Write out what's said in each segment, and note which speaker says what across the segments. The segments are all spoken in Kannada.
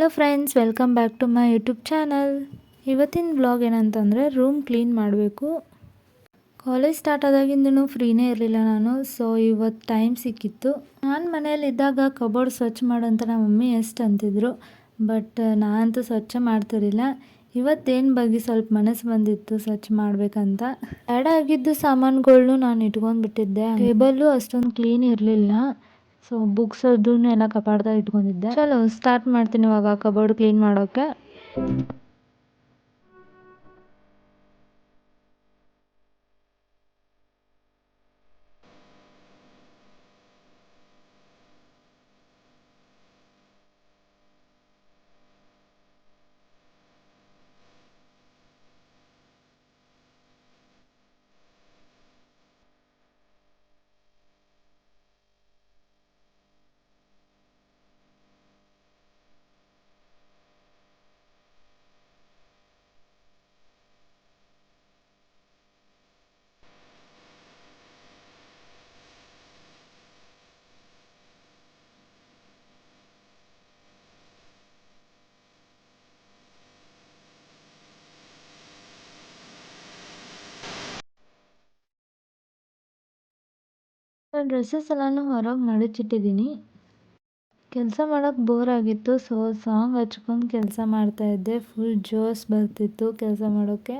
Speaker 1: Hello friends, welcome back to my YouTube channel. ಇವತ್ತಿನ ವ್ಲಾಗ್ ಏನಂತಂದರೆ ರೂಮ್ ಕ್ಲೀನ್ ಮಾಡಬೇಕು. ಕಾಲೇಜ್ ಸ್ಟಾರ್ಟ್ ಆದಾಗಿಂದನೂ ಫ್ರೀನೇ ಇರಲಿಲ್ಲ ನಾನು. ಸೊ ಇವತ್ತು ಟೈಮ್ ಸಿಕ್ಕಿತ್ತು. ನಾನು ಮನೆಯಲ್ಲಿದ್ದಾಗ ಕಬೋರ್ಡ್ ಸ್ವಚ್ಛ ಮಾಡಂತ ನಮ್ಮ ಮಮ್ಮಿ ಎಷ್ಟು ಅಂತಿದ್ರು, ಬಟ್ ನಾನಂತೂ ಸ್ವಚ್ಛ ಮಾಡ್ತಿರಲಿಲ್ಲ. ಇವತ್ತೇನು ಬಗ್ಗೆ ಸ್ವಲ್ಪ ಮನಸ್ಸು ಬಂದಿತ್ತು ಸ್ವಚ್ಛ ಮಾಡಬೇಕಂತ. ಆ್ಯಡ್ ಆಗಿದ್ದು ಸಾಮಾನುಗಳ್ನು ನಾನು ಇಟ್ಕೊಂಡ್ಬಿಟ್ಟಿದ್ದೆ. ಟೇಬಲ್ಲು ಅಷ್ಟೊಂದು ಕ್ಲೀನ್ ಇರಲಿಲ್ಲ. ಸೊ ಬುಕ್ಸ್ ಅದನ್ನು ಎಲ್ಲ ಕಪಾಟ್ದಾಗ ಇಟ್ಕೊಂಡಿದ್ದೆ. ಚಲೋ ಸ್ಟಾರ್ಟ್ ಮಾಡ್ತೀನಿ ಇವಾಗ ಕಬೋರ್ಡ್ ಕ್ಲೀನ್ ಮಾಡೋಕ್ಕೆ. ಡ್ರೆಸ್ಸಸ್ ಎಲ್ಲನೂ ಹೊರಗೆ ಮಡಚಿಟ್ಟಿದ್ದೀನಿ. ಕೆಲಸ ಮಾಡೋಕ್ಕೆ ಬೋರ್ ಆಗಿತ್ತು. ಸೊ ಸಾಂಗ್ ಹಚ್ಕೊಂಡು ಕೆಲಸ ಮಾಡ್ತಾಯಿದ್ದೆ. ಫುಲ್ ಜೋಶ್ ಬರ್ತಿತ್ತು ಕೆಲಸ ಮಾಡೋಕ್ಕೆ.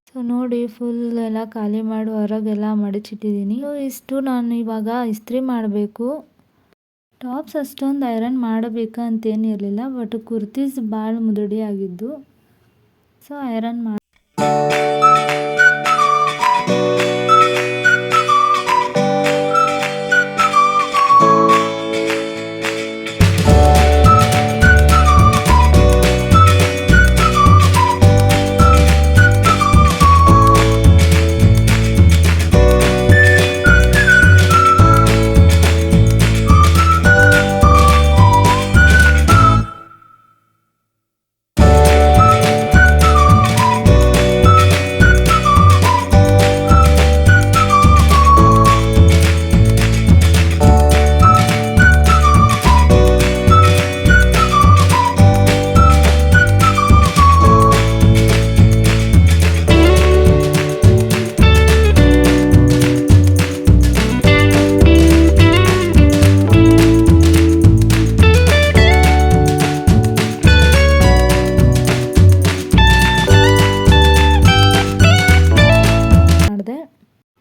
Speaker 1: ಸೊ ನೋಡಿ ಫುಲ್ ಎಲ್ಲ ಖಾಲಿ ಮಾಡಿ ಹೊರಗೆಲ್ಲ ಮಡಚಿಟ್ಟಿದ್ದೀನಿ. ಸೊ ಇಷ್ಟು ನಾನು ಇವಾಗ ಇಸ್ತ್ರಿ ಮಾಡಬೇಕು. ಟಾಪ್ಸ್ ಅಷ್ಟೊಂದು ಐರನ್ ಮಾಡಬೇಕಾ ಅಂತೇನಿರಲಿಲ್ಲ, ಬಟ್ ಕುರ್ತೀಸ್ ಭಾಳ ಮುದುಡಿ ಆಗಿದ್ದು. ಸೊ ಐರನ್ ಮಾಡಿ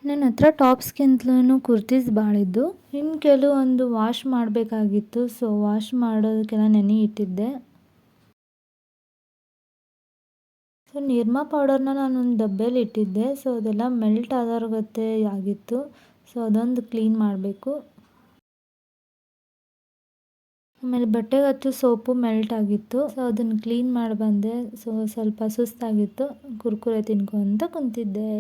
Speaker 1: ನನ್ನ ಹತ್ರ ಟಾಪ್ಸ್ಗಿಂತಲೂ ಕುರ್ತೀಸ್ ಭಾಳ ಇದ್ದು. ಇನ್ನು ಕೆಲವೊಂದು ವಾಶ್ ಮಾಡಬೇಕಾಗಿತ್ತು. ಸೊ ವಾಶ್ ಮಾಡೋದಕ್ಕೆಲ್ಲ ನೆನೆ ಇಟ್ಟಿದ್ದೆ. ಸೊ ನಿರ್ಮಾ ಪೌಡರ್ನ ನಾನೊಂದು ಡಬ್ಬೆಯಲ್ಲಿ ಇಟ್ಟಿದ್ದೆ. ಸೊ ಅದೆಲ್ಲ ಮೆಲ್ಟ್ ಆದೋರ್ಗತ್ತೆ ಆಗಿತ್ತು. ಸೊ ಅದೊಂದು ಕ್ಲೀನ್ ಮಾಡಬೇಕು. ಆಮೇಲೆ ಬಟ್ಟೆಗೆ ಹಚ್ಚೋ ಸೋಪು ಮೆಲ್ಟ್ ಆಗಿತ್ತು. ಸೊ ಅದನ್ನು ಕ್ಲೀನ್ ಮಾಡಿ ಬಂದೆ. ಸೊ ಸ್ವಲ್ಪ ಸುಸ್ತಾಗಿತ್ತು, ಕುರ್ಕುರೆ ತಿನ್ಕೊಂತ ಕುಂತಿದ್ದೆ.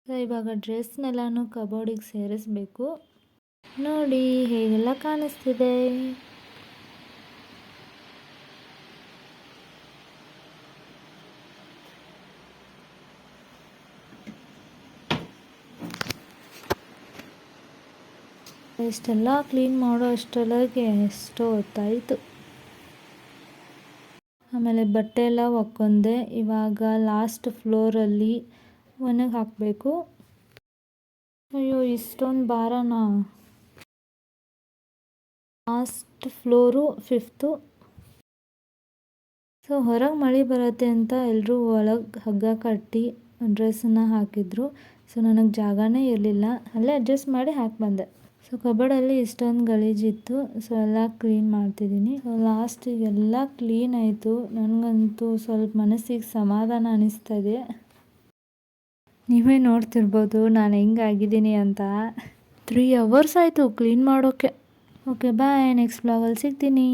Speaker 1: ಸೊ ಇವಾಗ ಡ್ರೆಸ್ನೆಲ್ಲನೂ ಕಬೋರ್ಡಿಗೆ ಸೇರಿಸ್ಬೇಕು. ನೋಡಿ ಹೇಗೆಲ್ಲ ಕಾಣಿಸ್ತಿದೆ. ಇಷ್ಟೆಲ್ಲ ಕ್ಲೀನ್ ಮಾಡೋ ಅಷ್ಟರೊಳಗೆ ಎಷ್ಟೋ ಹೊತ್ತಾಯಿತು. ಆಮೇಲೆ ಬಟ್ಟೆ ಎಲ್ಲ ಒಕ್ಕೊಂಡೆ. ಇವಾಗ ಲಾಸ್ಟ್ ಫ್ಲೋರಲ್ಲಿ ಒಣಗಿ ಹಾಕಬೇಕು. ಅಯ್ಯೋ ಇಷ್ಟೊಂದು ಭಾರನಾ. Last floor 5th. ಸೊ ಹೊರಗೆ ಮಳೆ ಬರುತ್ತೆ ಅಂತ ಎಲ್ಲರೂ ಒಳಗೆ ಹಗ್ಗ ಕಟ್ಟಿ ಡ್ರೆಸ್ಸನ್ನು ಹಾಕಿದ್ರು. ಸೊ ನನಗೆ ಜಾಗನೇ ಇರಲಿಲ್ಲ, ಅಲ್ಲೇ ಅಡ್ಜಸ್ಟ್ ಮಾಡಿ ಹಾಕಿ ಬಂದೆ. ಸೊ ಕಬೋರ್ಡಲ್ಲಿ ಇಷ್ಟೊಂದು ಗಲೀಜಿತ್ತು. ಸೊ ಎಲ್ಲ ಕ್ಲೀನ್ ಮಾಡ್ತಿದ್ದೀನಿ. ಸೊ ಲಾಸ್ಟಿಗೆಲ್ಲ ಕ್ಲೀನ್ ಆಯಿತು. ನನಗಂತೂ ಸ್ವಲ್ಪ ಮನಸ್ಸಿಗೆ ಸಮಾಧಾನ ಅನ್ನಿಸ್ತಾ ಇದೆ. ನೀವೇ ನೋಡ್ತಿರ್ಬೋದು ನಾನು ಹೆಂಗಾಗಿದ್ದೀನಿ ಅಂತ. 3 hours ಆಯಿತು ಕ್ಲೀನ್ ಮಾಡೋಕ್ಕೆ. ಓಕೆ ಬಾಯ್, ನೆಕ್ಸ್ಟ್ ವ್ಲಾಗಲ್ಲಿ ಸಿಗ್ತೀನಿ.